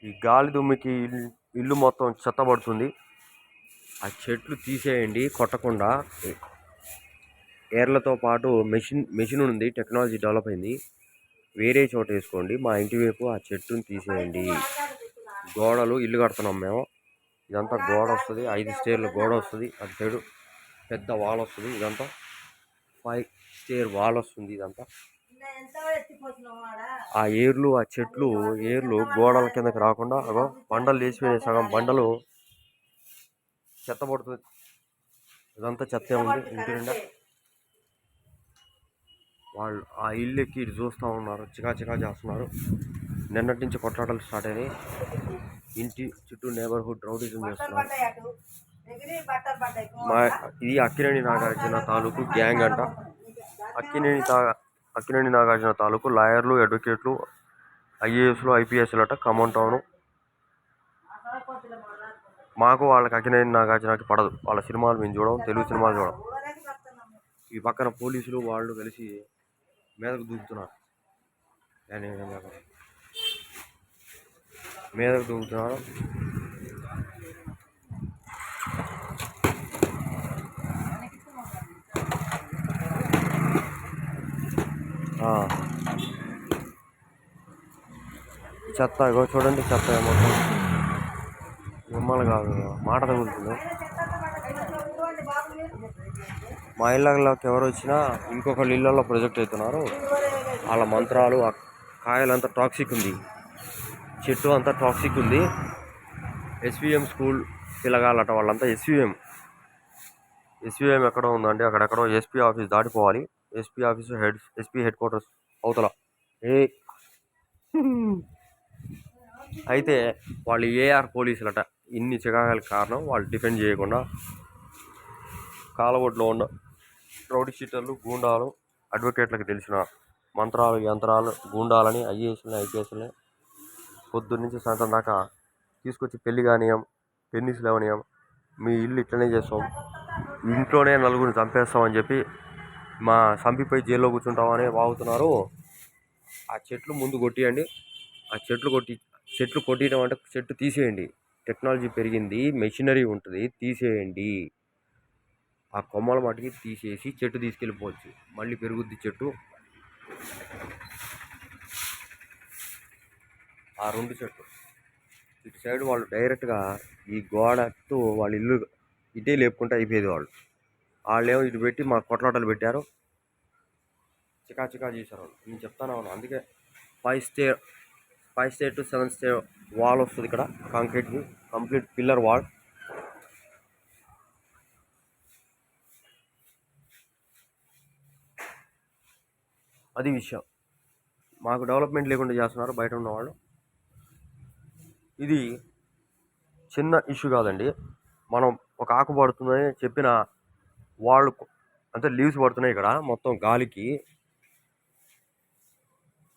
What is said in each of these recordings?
ఈ గాలి దుమ్మికి ఇల్లు మొత్తం చెత్తబడుతుంది. ఆ చెట్లు తీసేయండి కొట్టకుండా. ఏర్లతో పాటు మెషిన్ ఉంది, టెక్నాలజీ డెవలప్ అయింది. వేరే చోట వేసుకోండి. మా ఇంటి వైపు ఆ చెట్టుని తీసేయండి. గోడలు ఇల్లు కడుతున్నాం మేము. ఇదంతా గోడ వస్తుంది, 5 స్టేర్ల గోడ వస్తుంది. అటు సైడు పెద్ద వాల్ వస్తుంది. ఇదంతా 5 స్టేర్ వాల్ వస్తుంది. ఇదంతా ఆ ఏర్లు, ఆ చెట్లు ఏర్లు గోడల కిందకి రాకుండా బండలు వేసిపోయినాయి. సగం బండలు చెత్త పడుతుంది. ఇదంతా చెత్త ఉంది ఇంటి నిండా. వాళ్ళు ఆ ఇల్లు ఎక్కి ఇటు చూస్తూ ఉన్నారు, చికా చేస్తున్నారు. నిన్నటి నుంచి కొట్లాటలు స్టార్ట్ అయినాయి. ఇంటి చుట్టూ నేబర్హుడ్ రౌడీజం చేస్తున్నారు. ఇది అక్కినేని నాగార్జున తాలూకు గ్యాంగ్ అంట. అక్కినేని నాగార్జున తాలూకు లాయర్లు, అడ్వకేట్లు, ఐఏఎస్లు, ఐపీఎస్లు అట. ఖమ్మం టౌను. మాకు వాళ్ళకి అక్కినేని నాగార్జునకి పడదు. వాళ్ళ సినిమాలు మేము చూడడం, తెలుగు సినిమాలు చూడడం. ఈ పక్కన పోలీసులు వాళ్ళు కలిసి మీదకు దూకుతున్నారు. చెత్త ఇగో చూడండి, చెత్త మొత్తం మిమ్మల్ని కాదు, మాట తగులుతుంది. మా ఇళ్ళకి ఎవరు వచ్చినా ఇంకొకళ్ళ ఇళ్ళల్లో ప్రొజెక్ట్ అవుతున్నారు. వాళ్ళ మంత్రాలు, ఆ కాయలంతా టాక్సిక్ ఉంది, చెట్టు అంతా టాక్సిక్ ఉంది. ఎస్విఎం స్కూల్ పిల్లగాలట వాళ్ళంతా. ఎస్విఎం ఎక్కడ ఉందండి? అక్కడెక్కడో ఎస్పీ ఆఫీస్ దాటిపోవాలి. SP office SP headquarters అవతల. అయితే వాళ్ళు ఏఆర్ పోలీసులట. ఇన్ని చికాకులకు కారణం వాళ్ళు డిఫెండ్ చేయకుండా కాలవొడ్లో ఉన్న రౌడీ షీటర్లు, గూండాలు, అడ్వకేట్లకు తెలిసిన మంత్రాలు, యంత్రాలు, గూండాలని, ఐఏఎస్లని, ఐపీఎస్లని పొద్దున్నుంచి సాయంత్రం దాకా తీసుకొచ్చి పెళ్లి కానియం, టెన్నిస్ లేవనియం, మీ ఇల్లు ఇట్లనే చేస్తాం, ఇంట్లోనే నలుగురిని చంపేస్తామని చెప్పి మా చంపిపోయి జైల్లో కూర్చుంటామని వాగుతున్నారు. ఆ చెట్లు ముందు కొట్టియండి. ఆ చెట్లు కొట్టడం అంటే చెట్టు తీసేయండి. టెక్నాలజీ పెరిగింది, మెషినరీ ఉంటుంది, తీసేయండి. ఆ కొమ్మల మటుకి తీసేసి చెట్టు తీసుకెళ్ళిపోవచ్చు. మళ్ళీ పెరుగుద్ది చెట్టు. ఆ 2 చెట్లు ఇటు సైడ్ వాళ్ళు డైరెక్ట్గా ఈ గోడతో వాళ్ళ ఇల్లు ఇటే లేపుకుంటే అయిపోయేది. వాళ్ళేమో ఇటు పెట్టి మా కొట్లాటలు పెట్టారు, చికా చేశారు వాళ్ళు. నేను చెప్తాను. అందుకే 5 స్టేర్ టు 7 స్టేర్ వాల్ వస్తుంది ఇక్కడ, కాంక్రీట్ది కంప్లీట్ పిల్లర్ వాల్. అది విషయం. మాకు డెవలప్మెంట్ లేకుండా చేస్తున్నారు బయట ఉన్నవాళ్ళు. ఇది చిన్న ఇష్యూ కాదండి. మనం ఒక ఆకు పడుతుందని చెప్పిన వాళ్ళు అంటే లీవ్స్ పడుతున్నాయి ఇక్కడ మొత్తం గాలికి.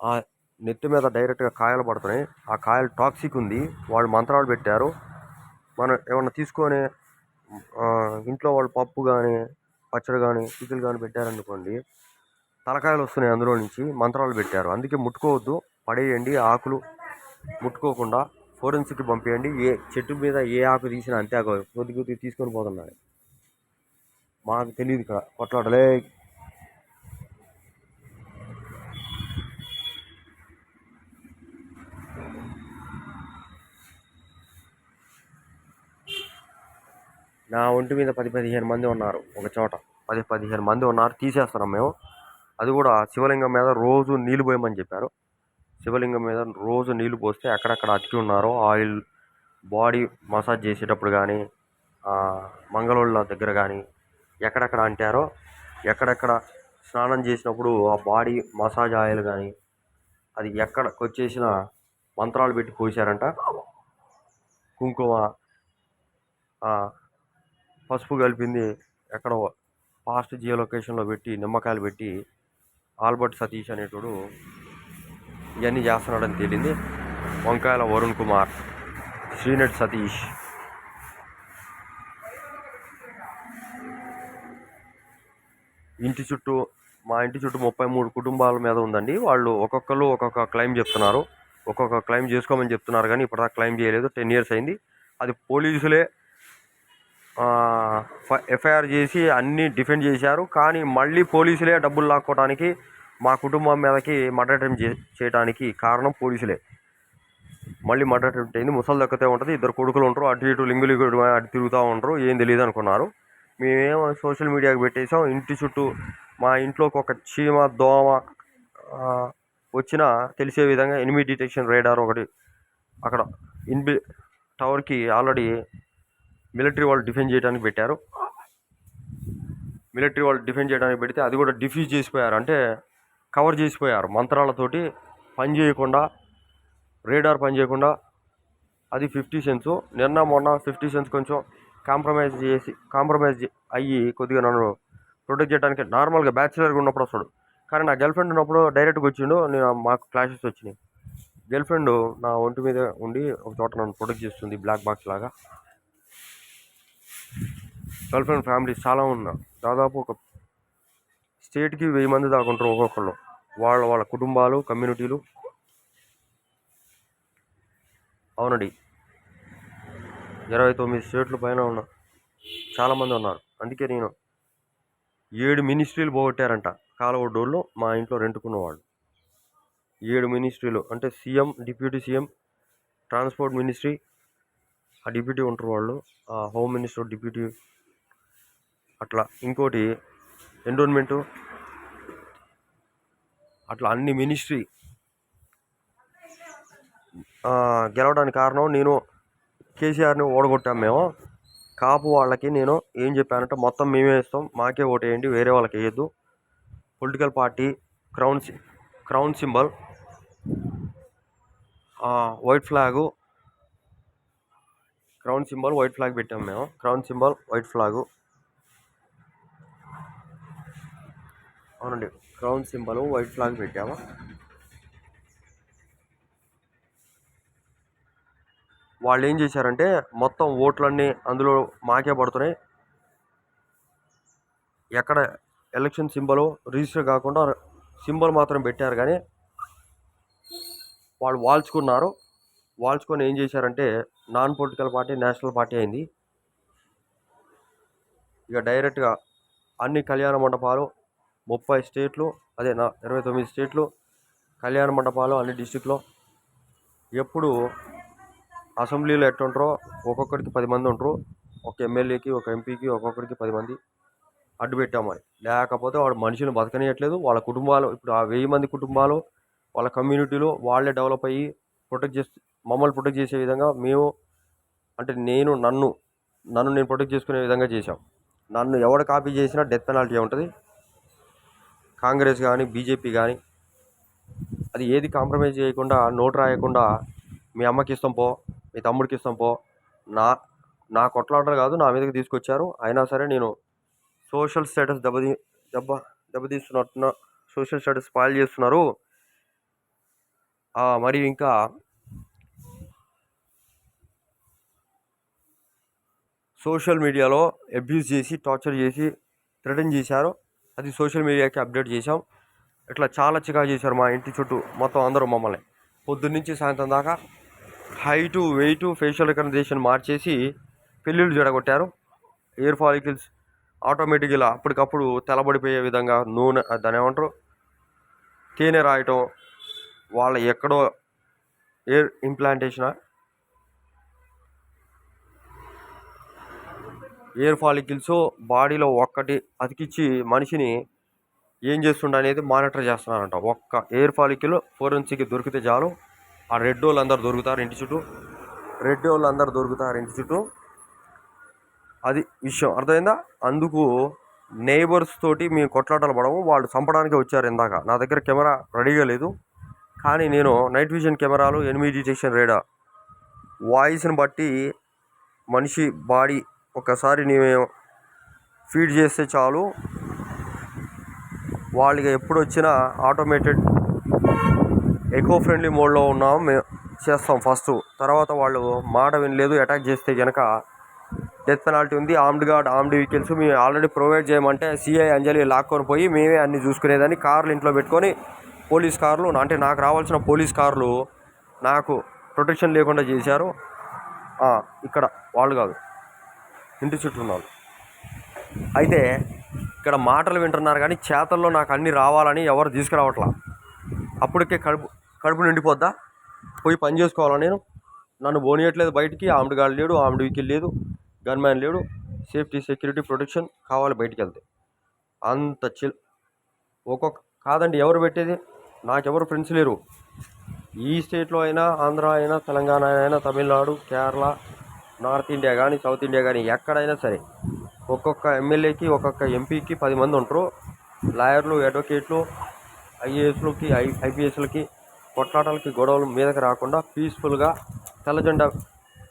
ఆ నెత్తి మీద డైరెక్ట్గా కాయలు పడుతున్నాయి. ఆ కాయలు టాక్సిక్ ఉంది. వాళ్ళు మంత్రాలు పెట్టారు. మనం ఏమన్నా తీసుకొని ఇంట్లో వాళ్ళు పప్పు కానీ, పచ్చడి కానీ, చికెన్ కానీ పెట్టారనుకోండి, తలకాయలు వస్తున్నాయి అందులో నుంచి. మంత్రాలు పెట్టారు. అందుకే ముట్టుకోవద్దు, పడేయండి. ఆకులు ముట్టుకోకుండా ఫోరెన్సిక్కి పంపేయండి. ఏ చెట్టు మీద ఏ ఆకు తీసినా అంతే, కొద్ది తీసుకొని పోతున్నాడు. మాకు తెలియదు ఇక్కడ కొట్లాడలే. నా ఒంటి మీద 10-15 మంది ఉన్నారు ఒక చోట. 10-15 మంది ఉన్నారు. తీసేస్తున్నాం మేము. అది కూడా శివలింగం మీద రోజు నీళ్ళు పోయమని చెప్పారు. శివలింగం మీద రోజు నీళ్లు పోస్తే ఎక్కడెక్కడ అతికి ఉన్నారో ఆయిల్ బాడీ మసాజ్ చేసేటప్పుడు కానీ, మంగళోళ్ళ దగ్గర కానీ ఎక్కడెక్కడ అంటారో, ఎక్కడెక్కడ స్నానం చేసినప్పుడు ఆ బాడీ మసాజ్ ఆయిల్ కానీ అది ఎక్కడికి వచ్చేసిన మంత్రాలు పెట్టి పోసారంట. కుంకుమ, పసుపు కలిపింది ఎక్కడో పాస్ట్ జియో లొకేషన్లో పెట్టి నిమ్మకాయలు పెట్టి ఆల్బర్ట్ సతీష్ అనేటోడు ఇవన్నీ చేస్తున్నాడని తేలింది. వంకాయల వరుణ్ కుమార్, శ్రీనట్ సతీష్. మా ఇంటి చుట్టూ 33 కుటుంబాల మీద ఉందండి. వాళ్ళు ఒక్కొక్కరు ఒక్కొక్క క్లెయిమ్ చెప్తున్నారు. ఒక్కొక్క క్లెయిమ్ చేసుకోమని చెప్తున్నారు కానీ ఇప్పటిదాకా క్లెయిమ్ చేయలేదు. 10 years అయింది. అది పోలీసులే ఎఫ్ఐఆర్ చేసి అన్నీ డిఫెండ్ చేశారు. కానీ మళ్ళీ పోలీసులే డబ్బులు లాక్కోవడానికి, మా కుటుంబం మీదకి మర్డర్ అటెంప్ట్ చేయడానికి కారణం పోలీసులే. మళ్ళీ మర్డర్ అటెంప్ట్ అయింది. ముసలి దక్కతే ఉంటుంది. 2 కొడుకులు ఉంటారు. అటు ఇటు లింగులు అటు తిరుగుతూ ఉంటారు. ఏం తెలియదు అనుకున్నారు. మేమేమో సోషల్ మీడియాకి పెట్టేసాం. ఇంటి చుట్టూ మా ఇంట్లోకి ఒక చీమ దోమ వచ్చినా తెలిసే విధంగా ఎనిమీ డిటెక్షన్ రేడార్ ఒకటి అక్కడ టవర్కి ఆల్రెడీ మిలిటరీ వాళ్ళు డిఫెండ్ చేయడానికి పెట్టారు. మిలిటరీ వాళ్ళు డిఫెండ్ చేయడానికి పెడితే అది కూడా డిఫ్యూజ్ చేసిపోయారు, అంటే కవర్ చేసిపోయారు. మంత్రాలతోటి పని చేయకుండా, రేడార్ పని చేయకుండా. అది 50 cents. నిన్న మొన్న 50 cents కొంచెం కాంప్రమైజ్ అయ్యి కొద్దిగా నన్ను ప్రొటెక్ట్ చేయడానికి నార్మల్గా బ్యాచులర్గా ఉన్నప్పుడు వస్తాడు. కానీ నా గర్ల్ ఫ్రెండ్ ఉన్నప్పుడు డైరెక్ట్గా వచ్చిండు. మాకు క్లాషెస్ వచ్చినాయి. గర్ల్ ఫ్రెండ్ నా ఒంటి మీద ఉండి ఒక చోట నన్ను ప్రొటెక్ట్ చేస్తుంది, బ్లాక్ బాక్స్ లాగా. గర్ల్ ఫ్రెండ్ ఫ్యామిలీస్ చాలా ఉన్నారు. దాదాపు ఒక స్టేట్కి 1000 మంది దాకా ఉంటారు ఒక్కొక్కళ్ళు. వాళ్ళ కుటుంబాలు, కమ్యూనిటీలు. అవునండి, 29 స్టేట్ల పైన ఉన్నారు. చాలామంది ఉన్నారు. అందుకే నేను 7 మినిస్ట్రీలు పోగొట్టారంట కాలవడ్డోళ్ళు మా ఇంట్లో రెంటుకున్నవాళ్ళు. 7 మినిస్ట్రీలు అంటే CM, deputy CM, transport ministry, ఆ డిప్యూటీ ఉంటారు వాళ్ళు, ఆ హోమ్ మినిస్టర్ డిప్యూటీ, అట్లా ఇంకోటి ఎన్విరాన్మెంటు, అట్లా అన్ని మినిస్ట్రీ గెలవడానికి కారణం నేను. కేసీఆర్ని ఓడగొట్టాము మేము. కాపు వాళ్ళకి నేను ఏం చెప్పానంటే మొత్తం మేమే ఇస్తాం, మాకే ఓటేయండి, వేరే వాళ్ళకి వేయద్దు. Political party crown symbol, white flag, crown symbol white flag పెట్టాము మేము. Crown symbol white flag. అవునండి, క్రౌన్ సింబల్ వైట్ ఫ్లాగ్ పెట్టాము. వాళ్ళు ఏం చేశారంటే మొత్తం ఓట్లన్నీ అందులో మాకే పడుతున్నాయి. ఎక్కడ ఎలక్షన్ సింబల్ రిజిస్టర్ కాకుండా సింబల్ మాత్రం పెట్టారు. కానీ వాళ్ళు వాల్చుకొని ఏం చేశారంటే non political party national party అయింది. ఇక డైరెక్ట్గా అన్ని కళ్యాణ మండపాలు 30 స్టేట్లు, అదే 29 స్టేట్లు కళ్యాణ మండపాలు అన్ని డిస్టిక్లో. ఎప్పుడు అసెంబ్లీలో ఎట్టుంటారో ఒక్కొక్కరికి 10 మంది ఉంటారు. ఒక ఎమ్మెల్యేకి, ఒక ఎంపీకి ఒక్కొక్కరికి 10 మంది అడ్డు పెట్టాము. లేకపోతే వాడు మనుషులు బతకనియట్లేదు. వాళ్ళ కుటుంబాలు, ఇప్పుడు ఆ 1000 మంది కుటుంబాలు, వాళ్ళ కమ్యూనిటీలో వాళ్ళే డెవలప్ అయ్యి మమ్మల్ని ప్రొటెక్ట్ చేసే విధంగా మేము, అంటే నన్ను నేను ప్రొటెక్ట్ చేసుకునే విధంగా చేశాం. నన్ను ఎవడు కాపీ చేసినా డెత్ పెనాల్టీ ఉంటుంది. కాంగ్రెస్ కానీ బీజేపీ కానీ అది ఏది కాంప్రమైజ్ చేయకుండా, నోటు రాయకుండా మీ అమ్మకి ఇస్తాం పో, మీ తమ్ముడికి ఇస్తాం పో, నా కొట్లాటలు కాదు నా మీదకి తీసుకొచ్చారు. అయినా సరే నేను సోషల్ స్టేటస్ దెబ్బతీస్తున్నట్టున్న, సోషల్ స్టేటస్ స్పాయిల్ చేస్తున్నారు. మరి ఇంకా సోషల్ మీడియాలో అబ్యూస్ చేసి, టార్చర్ చేసి, థ్రెటన్ చేశారు. అది సోషల్ మీడియాకి అప్డేట్ చేశాం. ఇట్లా చాలా చికాకు చేశారు మా ఇంటి చుట్టూ మొత్తం అందరూ మమ్మల్ని. పొద్దున్నుంచి సాయంత్రం దాకా హైటు, వెయిటు, ఫేషియల్ రికగ్నిషన్ మార్చేసి పెళ్ళిళ్ళు జడగొట్టారు. ఎయిర్ ఫాలికల్స్ ఆటోమేటిక్గా ఇలా అప్పటికప్పుడు తెల్లబడిపోయే విధంగా నూనె, దాని ఏమంటారు, తేనె రాయటం, వాళ్ళ ఎక్కడో ఎయిర్ ఇంప్లాంటేషన్, ఎయిర్ ఫాలికల్స్ బాడీలో ఒక్కటి అతికిచ్చి మనిషిని ఏం చేస్తుండ అనేది మానిటర్ చేస్తున్నారంట. ఒక్క ఎయిర్ ఫాలికల్ ఫోరెన్సిక్ దొరికితే చాలు, ఆ రెడ్ వాళ్ళు అందరు దొరుకుతారు ఇంటి చుట్టూ. అది విషయం అర్థమైందా? అందుకు నైబర్స్ తోటి మేము కొట్లాటలు పడము. వాళ్ళు చంపడానికి వచ్చారు. ఇందాక నా దగ్గర కెమెరా రెడీగా లేదు, కానీ నేను నైట్ విజన్ కెమెరాలు, ఎనిమీ డిటెక్షన్ రేడార్, వాయిస్ని బట్టి మనిషి బాడీ ఒకసారి నేను ఫీడ్ చేస్తే చాలు, వాళ్ళకి ఎప్పుడు వచ్చినా ఆటోమేటెడ్ ఎకో ఫ్రెండ్లీ మోడ్లో ఉన్నాం మేము చేస్తాం ఫస్ట్. తర్వాత వాళ్ళు మాట వినలేదు, అటాక్ చేస్తే కనుక డెత్ పెనాల్టీ ఉంది. ఆర్మ్డ్ వెహికల్స్ మేము ఆల్రెడీ ప్రొవైడ్ చేయమంటే సిఐ అంజలి లాక్కొని పోయి మేమే అన్నీ చూసుకునేదాన్ని. కార్లు ఇంట్లో పెట్టుకొని, పోలీస్ కార్లు, అంటే నాకు రావాల్సిన పోలీస్ కార్లు నాకు ప్రొటెక్షన్ లేకుండా చేశారు. ఇక్కడ వాళ్ళు కాదు, ఇంటి చుట్టూ ఉన్నారు. అయితే ఇక్కడ మాటలు వింటున్నారు కానీ చేతల్లో నాకు అన్నీ రావాలని ఎవరు తీసుకురావట్లా. అప్పటికే కడుపు నిండిపోద్దా, పోయి పని చేసుకోవాలా నేను? నన్ను పోనీయట్లేదు బయటికి. ఆమెడు గాడు లేడు, ఆమెడు వీకిల్ లేదు, గన్మ్యాన్ లేడు, సేఫ్టీ సెక్యూరిటీ ప్రొటెక్షన్ కావాలి బయటికి వెళ్తే. అంత కాదండి, ఎవరు పెట్టేది? నాకెవరు ఫ్రెండ్స్ లేరు. ఈ స్టేట్లో అయినా, ఆంధ్ర అయినా, తెలంగాణ అయినా, తమిళనాడు, కేరళ, నార్త్ ఇండియా కానీ, సౌత్ ఇండియా కానీ, ఎక్కడైనా సరే ఒక్కొక్క ఎమ్మెల్యేకి, ఒక్కొక్క ఎంపీకి 10 మంది ఉంటారు. లాయర్లు, అడ్వకేట్లు, ఐఏఎస్లకి, ఐపీఎస్లకి కొట్లాటలకి, గొడవలు మీదకి రాకుండా పీస్ఫుల్గా తెల్ల జెండా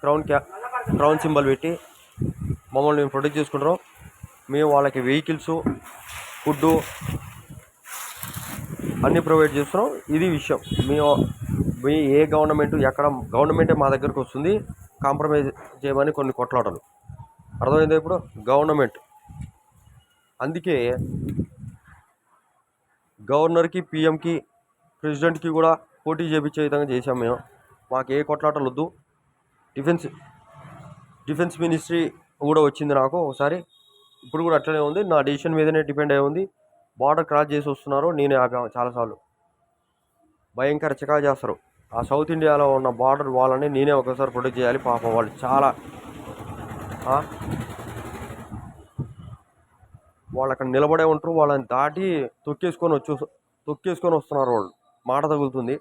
క్రౌన్ సింబల్ పెట్టి మమ్మల్ని మేము ప్రొటెక్ట్ చేసుకుంటాం. మేము వాళ్ళకి వెహికల్స్, ఫుడ్డు అన్నీ ప్రొవైడ్ చేస్తున్నాం. ఇది విషయం. మీ ఏ గవర్నమెంట్, ఎక్కడ గవర్నమెంటే మా దగ్గరకు వస్తుంది కాంప్రమైజ్ చేయమని కొన్ని కొట్లాటలు. అర్థమైందా ఇప్పుడు? గవర్నమెంట్. అందుకే గవర్నర్కి, పిఎంకి, ప్రెసిడెంట్కి కూడా పోటీ చేయించే విధంగా చేశాం మేము. మాకు ఏ కొట్లాటలు వద్దు. డిఫెన్స్ మినిస్ట్రీ కూడా వచ్చింది నాకు ఒకసారి. ఇప్పుడు కూడా అట్లనే ఉంది. నా డెసిషన్ మీదనే డిపెండ్ అయి ఉంది. బార్డర్ క్రాస్ చేసి వస్తున్నారు, నేనే ఆపాము చాలాసార్లు. భయంకర చికా చేస్తారు. ఆ సౌత్ ఇండియాలో ఉన్న బార్డర్ వాళ్ళని నేనే ఒకసారి ప్రొటెక్ట్ చేయాలి. పాపం వాళ్ళు చాలా వాళ్ళు అక్కడ నిలబడే ఉంటారు. వాళ్ళని దాటి తొక్కేసుకొని వస్తున్నారు వాళ్ళు. మాట తగులుతుంది.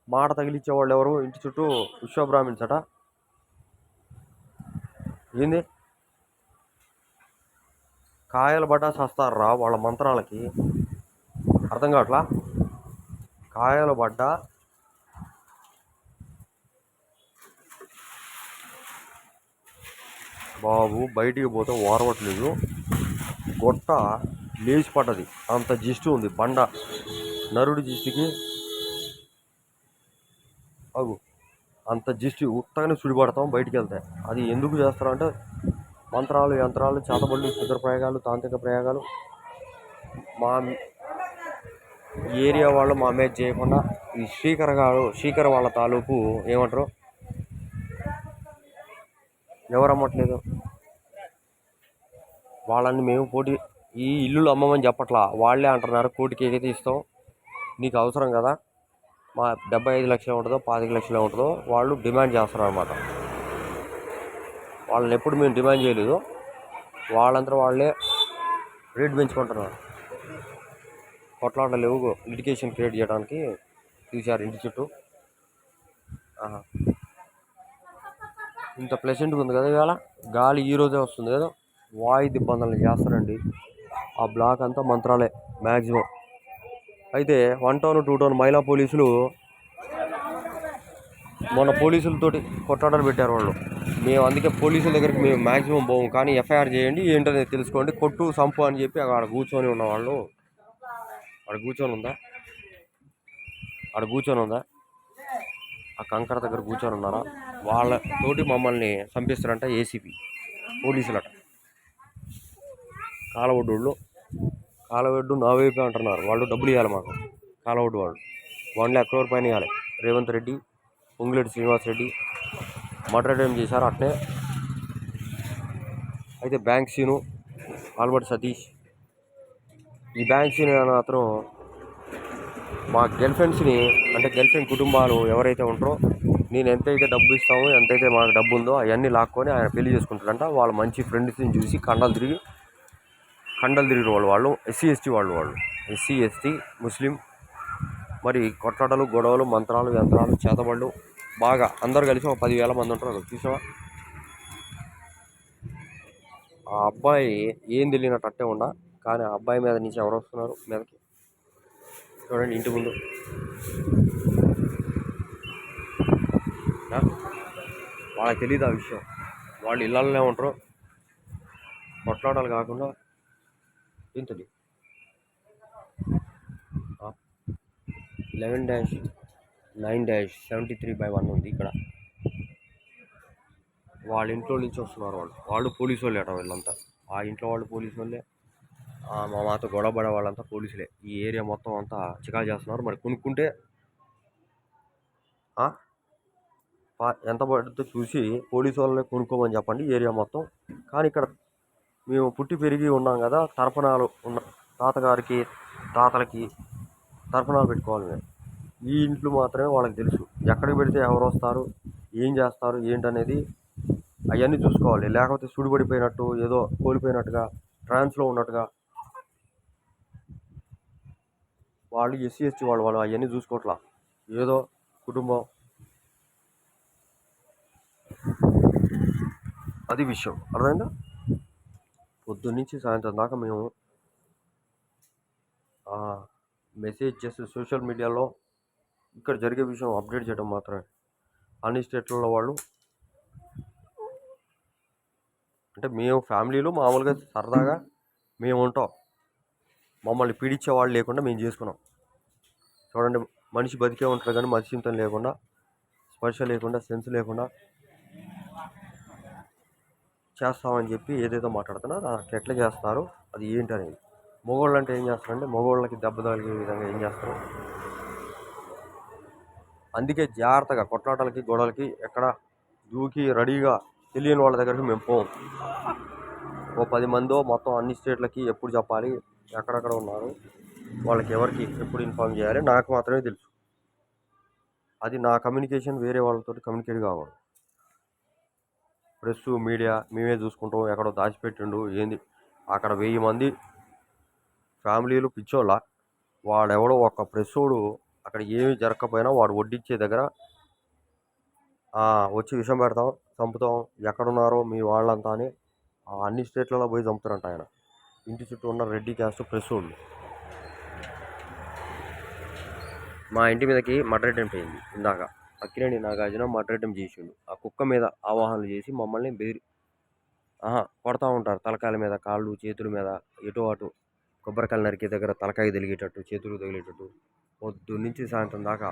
మాట తగిలిచ్చే వాళ్ళు ఎవరు? ఇంటి చుట్టూ విశ్వబ్రాహ్మిన్స్ అట. ఏంది కాయలు పడ్డా చస్తారా వాళ్ళ మంత్రాలకి? అర్థం కావట్లా. కాయలు పడ్డా బాబు బయటికి పోతే ఓరవట్లేదు. గొట్ట లేచి పడ్డది, అంత జిస్టు ఉంది బండ. నరుడి జిస్టుకి అంత జిస్టు ఉత్తగానే సుడిపడతాం బయటికి వెళ్తే. అది ఎందుకు చేస్తారంటే మంత్రాలు, యంత్రాలు, చేతబడులు, క్షుద్ర ప్రయోగాలు, తాంత్రిక ప్రయోగాలు మా ఏరియా వాళ్ళు మా మీద చేయకుండా. ఈ శ్రీకర్ వాళ్ళ తాలూకు ఏమంటారు, ఎవరు అమ్మట్లేదు వాళ్ళని. మేము ఈ ఇల్లులు అమ్మమని చెప్పట్లా, వాళ్ళే అంటున్నారు కోటికి ఏదైతే ఇస్తాం నీకు అవసరం కదా. మా 75 లక్షలు ఉంటుందో 25 లక్షలు ఉంటుందో వాళ్ళు డిమాండ్ చేస్తారు అనమాట. వాళ్ళని ఎప్పుడు మేము డిమాండ్ చేయలేదు. వాళ్ళంతా వాళ్ళే రేట్ పెంచుకుంటున్నారు. కొట్లాటలు లేవు, లిటిగేషన్ క్రియేట్ చేయడానికి తీశారు ఇంటి చుట్టూ. ఇంత ప్లెజెంట్గా ఉంది కదా ఇవాళ. గాలి ఈరోజే వస్తుంది కదా. వాయు దిబ్బందులు చేస్తారండి. ఆ బ్లాక్ అంతా మంత్రాలే మ్యాక్సిమం. అయితే 1 టౌన్ 2 టౌన్ మహిళా పోలీసులు మొన్న పోలీసులతోటి కొట్లాటలు పెట్టారు వాళ్ళు. మేము అందుకే పోలీసుల దగ్గరికి మేము మ్యాక్సిమం పోము. కానీ ఎఫ్ఐఆర్ చేయండి, ఏంటనేది తెలుసుకోండి, కొట్టు సంపు అని చెప్పి అక్కడ కూర్చొని ఉన్న వాళ్ళు. ఆడ కూర్చొని ఉందా ఆ కంకర దగ్గర కూర్చొని ఉన్నారా? వాళ్ళతోటి మమ్మల్ని చంపిస్తారంట ఏసీపీ పోలీసులట. కాలవడ్డు నా వైపే అంటున్నారు వాళ్ళు. డబ్బులు ఇవ్వాలి మాకు కాలవడ్డు వాళ్ళు. 1 లక్ష రూపాయలు పైన ఇవ్వాలి. రేవంత్ రెడ్డి, పొంగులేటి శ్రీనివాస్ రెడ్డి మర్డర్ ఏం చేశారు అట్నే. అయితే బ్యాంక్ సీను, ఆల్బర్ట్ సతీష్, ఈ బ్యాంక్ సీన్ అనే అతను మా గర్ల్ఫ్రెండ్స్ని, అంటే గర్ల్ఫ్రెండ్ కుటుంబాలు ఎవరైతే ఉంటారో, నేను ఎంతైతే డబ్బు ఇస్తామో, ఎంతైతే మాకు డబ్బు ఉందో అవన్నీ లాక్కొని ఆయన పెళ్లి చేసుకుంటారంట. వాళ్ళ మంచి ఫ్రెండ్స్ని చూసి కండలు తిరిగిన వాళ్ళు ఎస్సీ ఎస్టీ వాళ్ళు ఎస్సీ ఎస్టీ ముస్లిం. మరి కొట్లాటలు, గొడవలు, మంత్రాలు, యంత్రాలు, చేతబళ్ళు బాగా అందరు కలిసి ఒక 10,000 మంది ఉంటారు. చూసావా? ఆ అబ్బాయి ఏం తెలియనట్టు అట్టే ఉండ, కానీ ఆ అబ్బాయి మీద నుంచి ఎవరు వస్తున్నారు మీదకి చూడండి. ఇంటి ముందు వాళ్ళకి తెలియదు ఆ విషయం. వాళ్ళు ఇళ్ళనే ఉంటారు. కొట్లాటలు కాకుండా ఏంటది 11-9-73/1 ఉంది ఇక్కడ. వాళ్ళ ఇంట్లో నుంచి వస్తున్నారు వాళ్ళు పోలీసు వాళ్ళే అట. వీళ్ళంతా ఆ ఇంట్లో వాళ్ళు పోలీసు వాళ్ళే. మాతో గొడవపడే వాళ్ళంతా పోలీసులే. ఈ ఏరియా మొత్తం అంతా చికా చేస్తున్నారు. మరి కొనుక్కుంటే ఎంత పడుతుందో చూసి పోలీసు వాళ్ళని కొనుక్కోమని చెప్పండి ఏరియా మొత్తం. కానీ ఇక్కడ మేము పుట్టి పెరిగి ఉన్నాం కదా, తర్పణాలు ఉన్న తాతగారికి తాతలకి తర్పణాలు పెట్టుకోవాలి మేము. ఈ ఇంట్లో మాత్రమే వాళ్ళకి తెలుసు ఎక్కడికి పెడితే ఎవరు వస్తారు, ఏం చేస్తారు ఏంటనేది అవన్నీ చూసుకోవాలి. లేకపోతే సుడిపడిపోయినట్టు ఏదో కోల్పోయినట్టుగా ట్రాన్స్లో ఉన్నట్టుగా వాళ్ళు ఎస్సీ ఎస్టీ వాళ్ళు అవన్నీ చూసుకోవట్లా. ఏదో కుటుంబం, అది విషయం అర్థమైందా. పొద్దున్నుంచి సాయంత్రం దాకా మేము మెసేజ్ చేసి సోషల్ మీడియాలో ఇక్కడ జరిగే విషయం అప్డేట్ చేయడం మాత్రమే. అన్ని స్టేట్లలో వాళ్ళు అంటే మేము ఫ్యామిలీలో మామూలుగా సరదాగా మేము ఉంటాం, మమ్మల్ని పీడించే వాళ్ళు లేకుండా మేము చేసుకున్నాం. చూడండి, మనిషి బతికే ఉంటారు కానీ మనిషింతం లేకుండా, స్పర్శ లేకుండా, సెన్స్ లేకుండా చేస్తామని చెప్పి ఏదైతే మాట్లాడుతున్నా నాకు ఎట్లా చేస్తారు, అది ఏంటి అనేది. మగవాళ్ళు అంటే ఏం చేస్తారంటే మగవాళ్ళకి దెబ్బ తగిలే విధంగా ఏం చేస్తారు. అందుకే జాగ్రత్తగా కొట్లాటలకి గొడవలకి ఎక్కడ దూకి రెడీగా తెలియని వాళ్ళ దగ్గరికి మేము పోం. ఓ 10 మందో మొత్తం అన్ని స్టేట్లకి ఎప్పుడు చెప్పాలి, ఎక్కడెక్కడ ఉన్నారు, వాళ్ళకి ఎవరికి ఎప్పుడు ఇన్ఫార్మ్ చేయాలి నాకు మాత్రమే తెలుసు. అది నా కమ్యూనికేషన్ వేరే వాళ్ళతో కమ్యూనికేట్ కాకూడదు. ప్రెస్ మీడియా మేమే చూసుకుంటాం, ఎక్కడో దాచిపెట్టిండు ఏంది. అక్కడ 1000 మంది ఫ్యామిలీలు పిచ్చోళ్ళ, వాడెవడో ఒక ప్రెస్సోడు అక్కడ ఏమీ జరగకపోయినా వాడు వడ్డిచ్చే దగ్గర వచ్చి విషం పెడతాం, చంపుతాం, ఎక్కడున్నారో మీ వాళ్ళంతా అని అన్ని స్టేట్లలో పోయి చంపుతారంట ఆయన. ఇంటి చుట్టూ ఉన్న రెడ్డి క్యాస్ట్ ప్రెస్ వాళ్ళు. మా ఇంటి మీదకి మడ్రెడ్డం పోయింది ఇందాక. అక్కినేని నాగార్జున మడ్రెడ్డం చేసిండు. ఆ కుక్క మీద ఆవాహనలు చేసి మమ్మల్ని కొడతా ఉంటారు. తలకాయల మీద, కాళ్ళు చేతుల మీద, ఎటు అటు కొబ్బరికాయలు నరికే దగ్గర తలకాయ తగిలేటట్టు, చేతులు తగిలేటట్టు పొద్దున్నుంచి సాయంత్రం దాకా